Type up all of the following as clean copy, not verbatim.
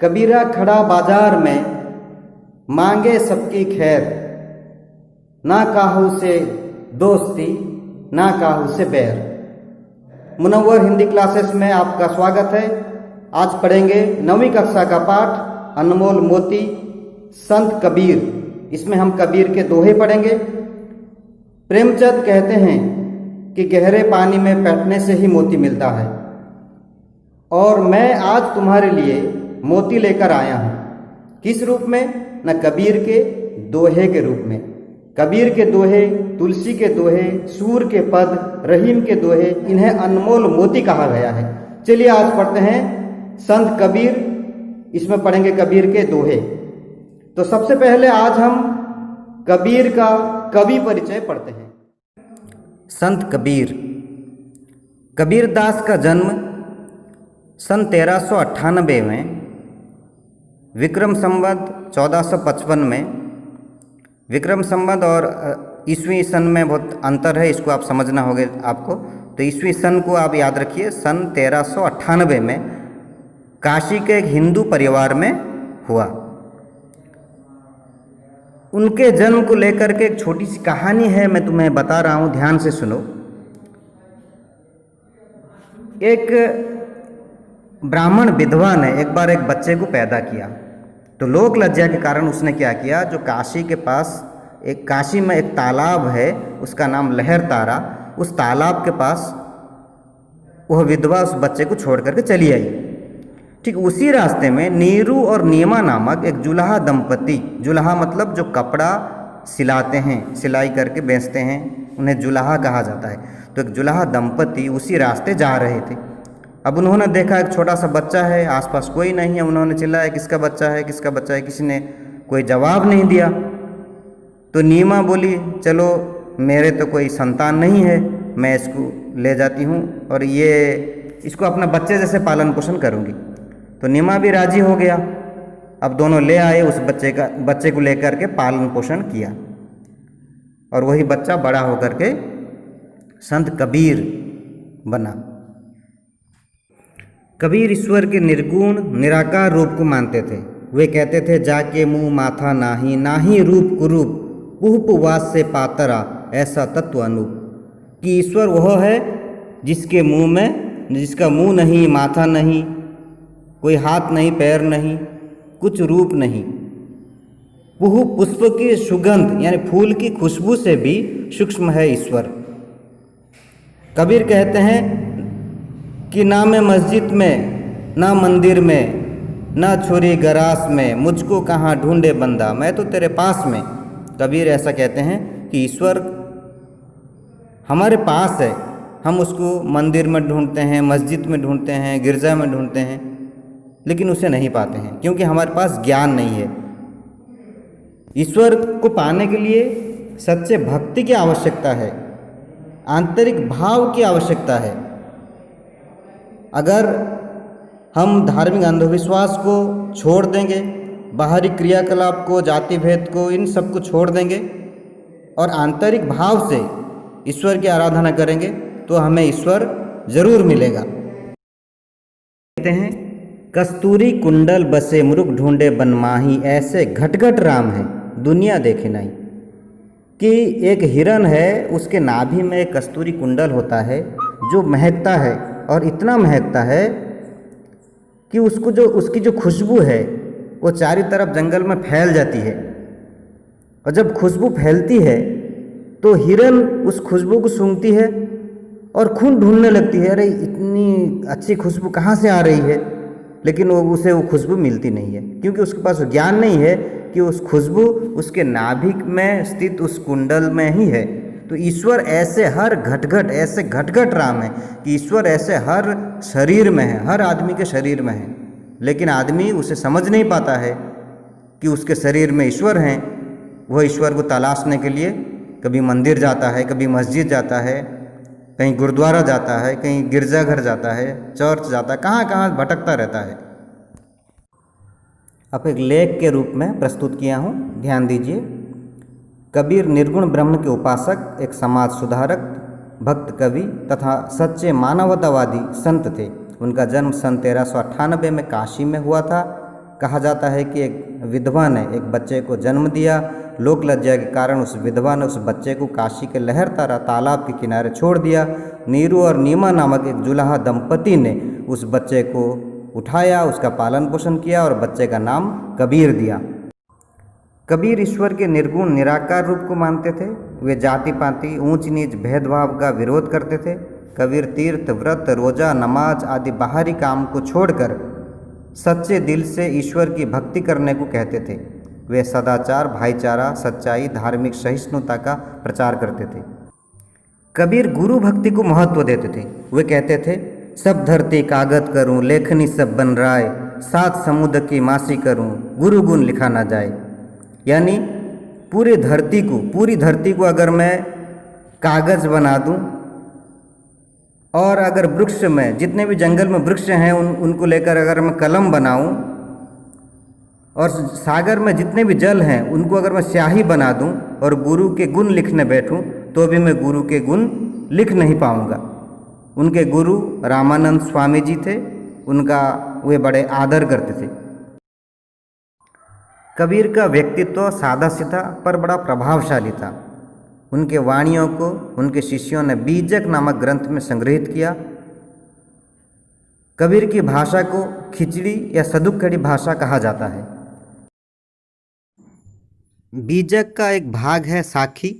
कबीरा खड़ा बाजार में मांगे सबकी खैर, ना काहू से दोस्ती ना काहू से बैर। मुनव्वर हिंदी क्लासेस में आपका स्वागत है। आज पढ़ेंगे 9वीं कक्षा का पाठ अनमोल मोती संत कबीर। इसमें हम कबीर के दोहे पढ़ेंगे। प्रेमचंद कहते हैं कि गहरे पानी में बैठने से ही मोती मिलता है, और मैं आज तुम्हारे लिए मोती लेकर आया हूँ। किस रूप में? न कबीर के दोहे के रूप में। कबीर के दोहे, तुलसी के दोहे, सूर के पद, रहीम के दोहे, इन्हें अनमोल मोती कहा गया है। चलिए आज पढ़ते हैं संत कबीर। इसमें पढ़ेंगे कबीर के दोहे। तो सबसे पहले आज हम कबीर का कवि परिचय पढ़ते हैं। संत कबीर। कबीरदास का जन्म सन 1398 में, विक्रम संवत 1455 में। विक्रम संवत और ईस्वी सन में बहुत अंतर है, इसको आप समझना होगा आपको। तो ईस्वी सन को आप याद रखिए, सन 1398 में काशी के एक हिंदू परिवार में हुआ। उनके जन्म को लेकर के एक छोटी सी कहानी है, मैं तुम्हें बता रहा हूँ, ध्यान से सुनो। एक ब्राह्मण विधवा ने एक बार एक बच्चे को पैदा किया, तो लोक लज्जा के कारण उसने क्या किया, जो काशी के पास काशी में एक तालाब है, उसका नाम लहर तारा, उस तालाब के पास वह विधवा उस बच्चे को छोड़ करके चली आई। ठीक उसी रास्ते में नीरू और नीमा नामक एक जुलाहा दंपति, जुलाहा मतलब जो कपड़ा सिलाते हैं, सिलाई करके बेचते हैं, उन्हें जुलाहा कहा जाता है। तो एक जुलाहा दंपति उसी रास्ते जा रहे थे। अब उन्होंने देखा एक छोटा सा बच्चा है, आसपास कोई नहीं है। उन्होंने चिल्लाया, किसका बच्चा है, किसका बच्चा है? किसी ने कोई जवाब नहीं दिया। तो नीमा बोली, चलो मेरे तो कोई संतान नहीं है, मैं इसको ले जाती हूँ और इसको अपना बच्चे जैसे पालन पोषण करूँगी। तो नीमा भी राजी हो गया। अब दोनों ले आए, उस बच्चे को लेकर के पालन पोषण किया, और वही बच्चा बड़ा होकर के संत कबीर बना। कबीर ईश्वर के निर्गुण निराकार रूप को मानते थे। वे कहते थे, जाके मुँह माथा नाही, नाही रूप कुरूप, उपवास से पातरा, ऐसा तत्व अनूप। कि ईश्वर वह है जिसके मुँह में, जिसका मुँह नहीं, माथा नहीं, कोई हाथ नहीं, पैर नहीं, कुछ रूप नहीं। वह पुष्प की सुगंध यानी फूल की खुशबू से भी सूक्ष्म है ईश्वर। कबीर कहते हैं कि ना मैं मस्जिद में, ना मंदिर में, ना छुरी गरास में, मुझको कहाँ ढूंढे बंदा, मैं तो तेरे पास में। कबीर ऐसा कहते हैं कि ईश्वर हमारे पास है, हम उसको मंदिर में ढूंढते हैं, मस्जिद में ढूंढते हैं, गिरजा में ढूंढते हैं, लेकिन उसे नहीं पाते हैं, क्योंकि हमारे पास ज्ञान नहीं है। ईश्वर को पाने के लिए सच्चे भक्ति की आवश्यकता है, आंतरिक भाव की आवश्यकता है। अगर हम धार्मिक अंधविश्वास को छोड़ देंगे, बाहरी क्रियाकलाप को, जाति भेद को, इन सब को छोड़ देंगे और आंतरिक भाव से ईश्वर की आराधना करेंगे, तो हमें ईश्वर जरूर मिलेगा। कहते हैं, कस्तूरी कुंडल बसे मुरुख ढूंढे बनमाही, ऐसे घटघट राम है दुनिया देखे नहीं। कि एक हिरन है, उसके नाभि में एक कस्तूरी कुंडल होता है जो महकता है, और इतना महकता है कि उसकी जो खुशबू है वो चारों तरफ जंगल में फैल जाती है। और जब खुशबू फैलती है तो हिरन उस खुशबू को सूंघती है और खून ढूंढने लगती है, अरे इतनी अच्छी खुशबू कहाँ से आ रही है। लेकिन उसे वो खुशबू मिलती नहीं है, क्योंकि उसके पास ज्ञान नहीं है कि उस खुशबू उसके नाभि में स्थित उस कुंडल में ही है। तो ईश्वर ऐसे हर घटघट, ऐसे घटघट राम है कि ईश्वर ऐसे हर शरीर में है, हर आदमी के शरीर में है, लेकिन आदमी उसे समझ नहीं पाता है कि उसके शरीर में ईश्वर हैं। वह ईश्वर को तलाशने के लिए कभी मंदिर जाता है, कभी मस्जिद जाता है, कहीं गुरुद्वारा जाता है, कहीं गिरजाघर जाता है, चर्च जाता है, कहाँ कहाँ भटकता रहता है। अब एक लेख के रूप में प्रस्तुत किया हूँ, ध्यान दीजिए। कबीर निर्गुण ब्रह्म के उपासक, एक समाज सुधारक, भक्त कवि तथा सच्चे मानवतावादी संत थे। उनका जन्म सन 1398 में काशी में हुआ था। कहा जाता है कि एक विधवा ने एक बच्चे को जन्म दिया। लोक लज्जा के कारण उस विधवा ने उस बच्चे को काशी के लहरतारा तालाब के किनारे छोड़ दिया। नीरू और नीमा नामक एक जुलाहा दंपति ने उस बच्चे को उठाया, उसका पालन पोषण किया और बच्चे का नाम कबीर दिया। कबीर ईश्वर के निर्गुण निराकार रूप को मानते थे। वे जाति पाति ऊंच नीच भेदभाव का विरोध करते थे। कबीर तीर्थ व्रत रोजा नमाज आदि बाहरी काम को छोड़कर सच्चे दिल से ईश्वर की भक्ति करने को कहते थे। वे सदाचार, भाईचारा, सच्चाई, धार्मिक सहिष्णुता का प्रचार करते थे। कबीर गुरु भक्ति को महत्व देते थे। वे कहते थे, सब धरती कागज करूं, लेखनी सब बन राय, सात समुद्र की मासी करूं, गुरु गुण लिखा ना जाए। यानी पूरी धरती को अगर मैं कागज बना दूं और अगर वृक्ष में जितने भी जंगल में वृक्ष हैं उनको लेकर अगर मैं कलम बनाऊं और सागर में जितने भी जल हैं उनको अगर मैं स्याही बना दूं और गुरु के गुण लिखने बैठूं तो भी मैं गुरु के गुण लिख नहीं पाऊंगा। उनके गुरु रामानंद स्वामी जी थे, उनका वे बड़े आदर करते थे। कबीर का व्यक्तित्व सादा सीधा पर बड़ा प्रभावशाली था। उनके वाणियों को उनके शिष्यों ने बीजक नामक ग्रंथ में संग्रहित किया। कबीर की भाषा को खिचड़ी या सदुक्कड़ी भाषा कहा जाता है। बीजक का एक भाग है साखी।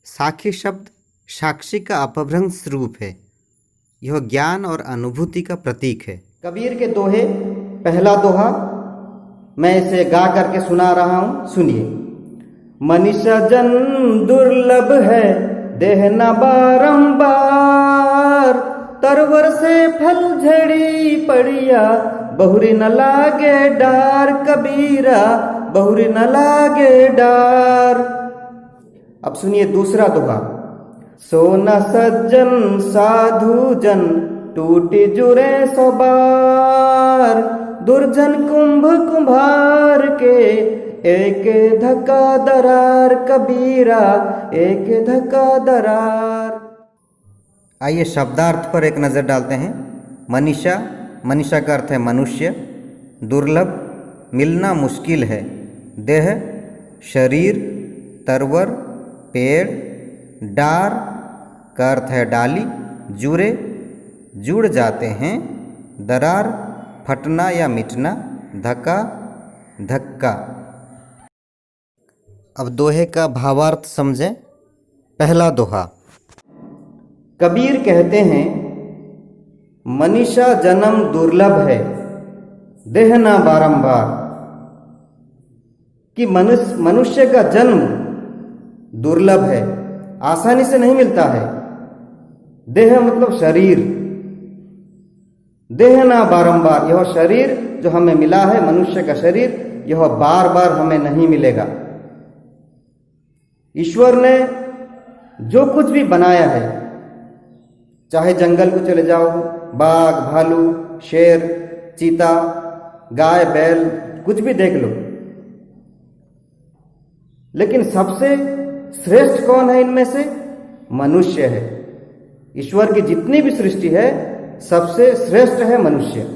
साखी शब्द साक्षी का अपभ्रंश रूप है। यह ज्ञान और अनुभूति का प्रतीक है। कबीर के दोहे, पहला दोहा मैं इसे गा करके सुना रहा हूं, सुनिए। मनीषा जन दुर्लभ है, देह न बारंबार, तरवर से फल झड़ी पड़िया, बहुरी न लागे डार, कबीरा बहुरी न लागे डार। अब सुनिए दूसरा दोहा। सोना सज्जन साधु जन, टूटी जुरे सबार, दुर्जन कुंभ कुम्हार के, एक धक्का दरार, कबीरा एक धक्का दरार। आइए शब्दार्थ पर एक नज़र डालते हैं। मनीषा, मनीषा का अर्थ है मनुष्य। दुर्लभ, मिलना मुश्किल है। देह, शरीर। तरवर, पेड़। डार का अर्थ है डाली। जुरे, जुड़ जाते हैं। दरार, फटना या मिटना। धक्का, धक्का। अब दोहे का भावार्थ समझें। पहला दोहा। कबीर कहते हैं, मनीषा जन्म दुर्लभ है, देह ना बारंबार। कि मनुष्य का जन्म दुर्लभ है, आसानी से नहीं मिलता है। देह मतलब शरीर। देह ना बारंबार, यह शरीर जो हमें मिला है, मनुष्य का शरीर, यह बार बार हमें नहीं मिलेगा। ईश्वर ने जो कुछ भी बनाया है, चाहे जंगल को चले जाओ, बाघ, भालू, शेर, चीता, गाय, बैल, कुछ भी देख लो, लेकिन सबसे श्रेष्ठ कौन है इनमें से? मनुष्य है। ईश्वर की जितनी भी सृष्टि है, सबसे श्रेष्ठ है मनुष्य।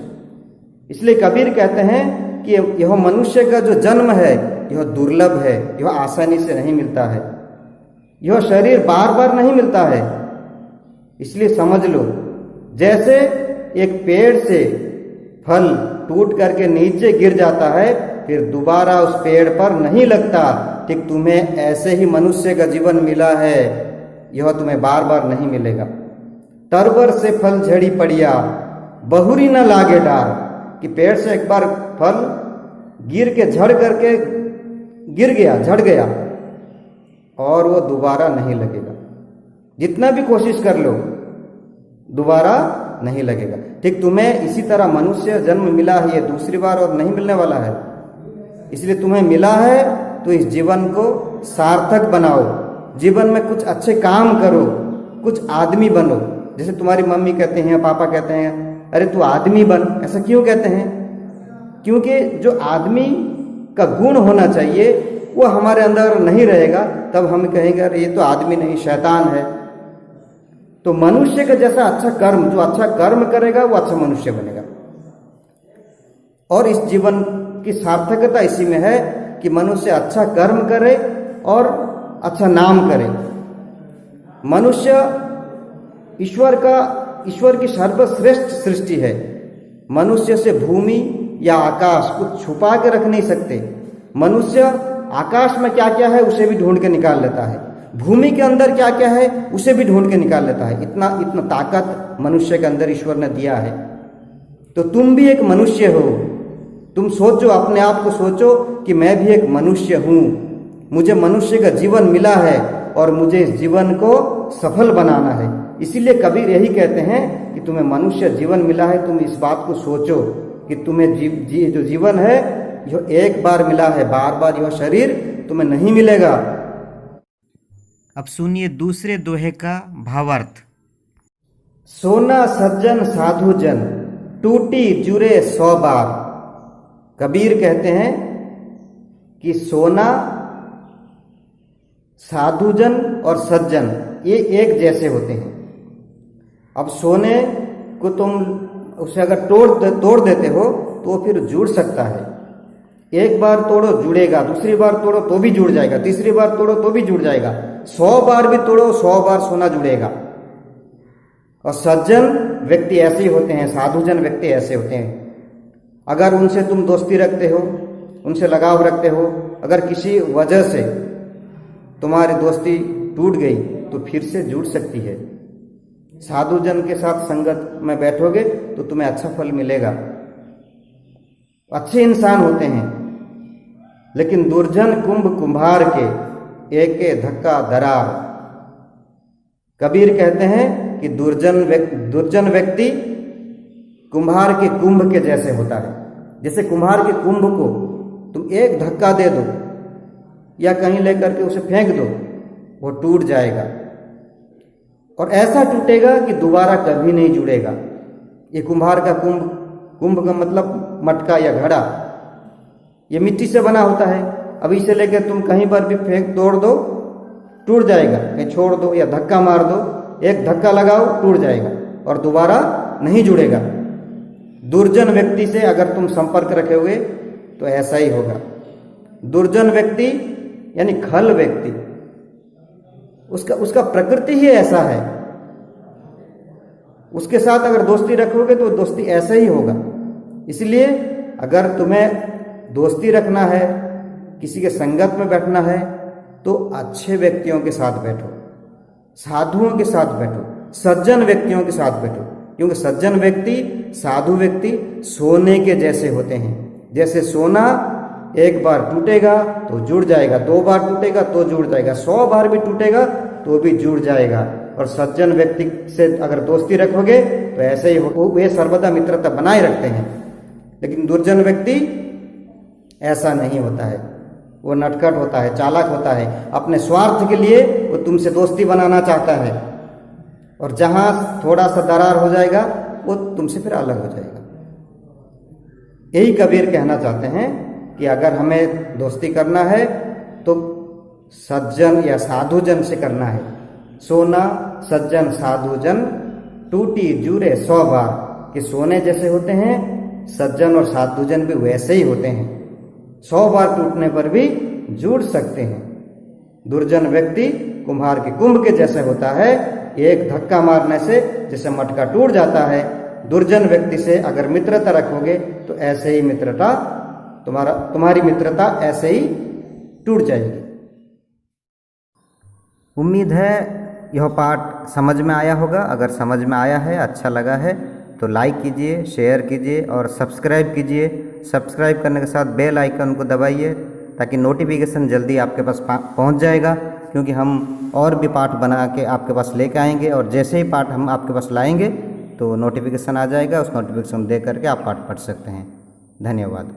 इसलिए कबीर कहते हैं कि यह मनुष्य का जो जन्म है, यह दुर्लभ है, यह आसानी से नहीं मिलता है। यह शरीर बार बार नहीं मिलता है। इसलिए समझ लो, जैसे एक पेड़ से फल टूट करके नीचे गिर जाता है, फिर दोबारा उस पेड़ पर नहीं लगता, ठीक तुम्हें ऐसे ही मनुष्य का जीवन मिला है, यह तुम्हें बार बार नहीं मिलेगा। तरवर से फल झड़ी पड़िया, बहुरी न लागे डार। कि पेड़ से एक बार फल गिर के झड़ करके गिर गया, झड़ गया, और वो दोबारा नहीं लगेगा। जितना भी कोशिश कर लो, दोबारा नहीं लगेगा। ठीक तुम्हें इसी तरह मनुष्य जन्म मिला है, ये दूसरी बार और नहीं मिलने वाला है। इसलिए तुम्हें मिला है तो इस जीवन को सार्थक बनाओ, जीवन में कुछ अच्छे काम करो, कुछ आदमी बनो। जैसे तुम्हारी मम्मी कहते हैं, पापा कहते हैं, अरे तू आदमी बन। ऐसा क्यों कहते हैं? क्योंकि जो आदमी का गुण होना चाहिए वो हमारे अंदर नहीं रहेगा, तब हम कहेंगे अरे ये तो आदमी नहीं, शैतान है। तो मनुष्य का जैसा अच्छा कर्म, जो अच्छा कर्म करेगा वो अच्छा मनुष्य बनेगा। और इस जीवन की सार्थकता इसी में है कि मनुष्य अच्छा कर्म करे और अच्छा नाम करे। मनुष्य ईश्वर की सर्वश्रेष्ठ सृष्टि है। मनुष्य से भूमि या आकाश कुछ छुपा के रख नहीं सकते। मनुष्य आकाश में क्या क्या है उसे भी ढूंढ के निकाल लेता है, भूमि के अंदर क्या क्या है उसे भी ढूंढ के निकाल लेता है। इतना ताकत मनुष्य के अंदर ईश्वर ने दिया है। तो तुम भी एक मनुष्य हो। तुम सोचो, अपने आप को सोचो कि मैं भी एक मनुष्य हूँ, मुझे मनुष्य का जीवन मिला है और मुझे इस जीवन को सफल बनाना है। इसीलिए कबीर यही कहते हैं कि तुम्हें मनुष्य जीवन मिला है, तुम इस बात को सोचो कि तुम्हें जो जीवन है यह एक बार मिला है, बार बार यह शरीर तुम्हें नहीं मिलेगा। अब सुनिए दूसरे दोहे का भावार्थ। सोना सज्जन साधु जन, टूटी जुरे 100 बार। कबीर कहते हैं कि सोना, साधुजन और सज्जन ये एक जैसे होते हैं। अब सोने को तुम उसे अगर तोड़ देते हो तो फिर जुड़ सकता है। एक बार तोड़ो जुड़ेगा, दूसरी बार तोड़ो तो भी जुड़ जाएगा, तीसरी बार तोड़ो तो भी जुड़ जाएगा, 100 बार भी तोड़ो 100 बार सोना जुड़ेगा। और सज्जन व्यक्ति ऐसे ही होते हैं, साधुजन व्यक्ति ऐसे होते हैं। अगर उनसे तुम दोस्ती रखते हो, उनसे लगाव रखते हो, अगर किसी वजह से तुम्हारी दोस्ती टूट गई तो फिर से जुड़ सकती है। साधुजन के साथ संगत में बैठोगे तो तुम्हें अच्छा फल मिलेगा। अच्छे इंसान होते हैं, लेकिन दुर्जन कुंभार के एक धक्का दरार। कबीर कहते हैं कि दुर्जन व्यक्ति कुम्हार के कुंभ के जैसे होता है। जैसे कुम्हार के कुंभ को तुम एक धक्का दे दो या कहीं लेकर के उसे फेंक दो, वो टूट जाएगा और ऐसा टूटेगा कि दोबारा कभी नहीं जुड़ेगा। ये कुम्हार का कुंभ का मतलब मटका या घड़ा, ये मिट्टी से बना होता है। अब इसे लेकर तुम कहीं पर भी तोड़ दो टूट जाएगा, कहीं छोड़ दो या धक्का मार दो, एक धक्का लगाओ टूट जाएगा और दोबारा नहीं जुड़ेगा। दुर्जन व्यक्ति से अगर तुम संपर्क रखे हुए तो ऐसा ही होगा। दुर्जन व्यक्ति यानी खल व्यक्ति, उसका प्रकृति ही ऐसा है। उसके साथ अगर दोस्ती रखोगे तो दोस्ती ऐसा ही होगा। इसलिए अगर तुम्हें दोस्ती रखना है, किसी के संगत में बैठना है तो अच्छे व्यक्तियों के साथ बैठो, साधुओं के साथ बैठो, सज्जन व्यक्तियों के साथ बैठो। क्योंकि सज्जन व्यक्ति, साधु व्यक्ति सोने के जैसे होते हैं। जैसे सोना एक बार टूटेगा तो जुड़ जाएगा, 2 बार टूटेगा तो जुड़ जाएगा, 100 बार भी टूटेगा तो भी जुड़ जाएगा। और सज्जन व्यक्ति से अगर दोस्ती रखोगे तो ऐसे ही हो, वे सर्वदा मित्रता बनाए रखते हैं। लेकिन दुर्जन व्यक्ति ऐसा नहीं होता है, वो नटखट होता है, चालाक होता है। अपने स्वार्थ के लिए वो तुमसे दोस्ती बनाना चाहता है और जहां थोड़ा सा दरार हो जाएगा वो तुमसे फिर अलग हो जाएगा। यही कबीर कहना चाहते हैं कि अगर हमें दोस्ती करना है तो सज्जन या साधुजन से करना है। सोना सज्जन साधुजन, टूटी जुरे 100 बार। कि सोने जैसे होते हैं सज्जन और साधुजन भी वैसे ही होते हैं, 100 बार टूटने पर भी जुड़ सकते हैं। दुर्जन व्यक्ति कुम्हार के कुंभ के जैसे होता है, एक धक्का मारने से जैसे मटका टूट जाता है। दुर्जन व्यक्ति से अगर मित्रता रखोगे तो ऐसे ही मित्रता तुम्हारी मित्रता ऐसे ही टूट जाएगी। उम्मीद है यह पाठ समझ में आया होगा। अगर समझ में आया है, अच्छा लगा है तो लाइक कीजिए, शेयर कीजिए और सब्सक्राइब कीजिए। सब्सक्राइब करने के साथ बेल आइकन को दबाइए ताकि नोटिफिकेशन जल्दी आपके पास पहुंच जाएगा। क्योंकि हम और भी पाठ बना के आपके पास लेके आएंगे और जैसे ही पाठ हम आपके पास लाएंगे तो नोटिफिकेशन आ जाएगा, उस नोटिफिकेशन दे करके आप पाठ पढ़ सकते हैं। धन्यवाद।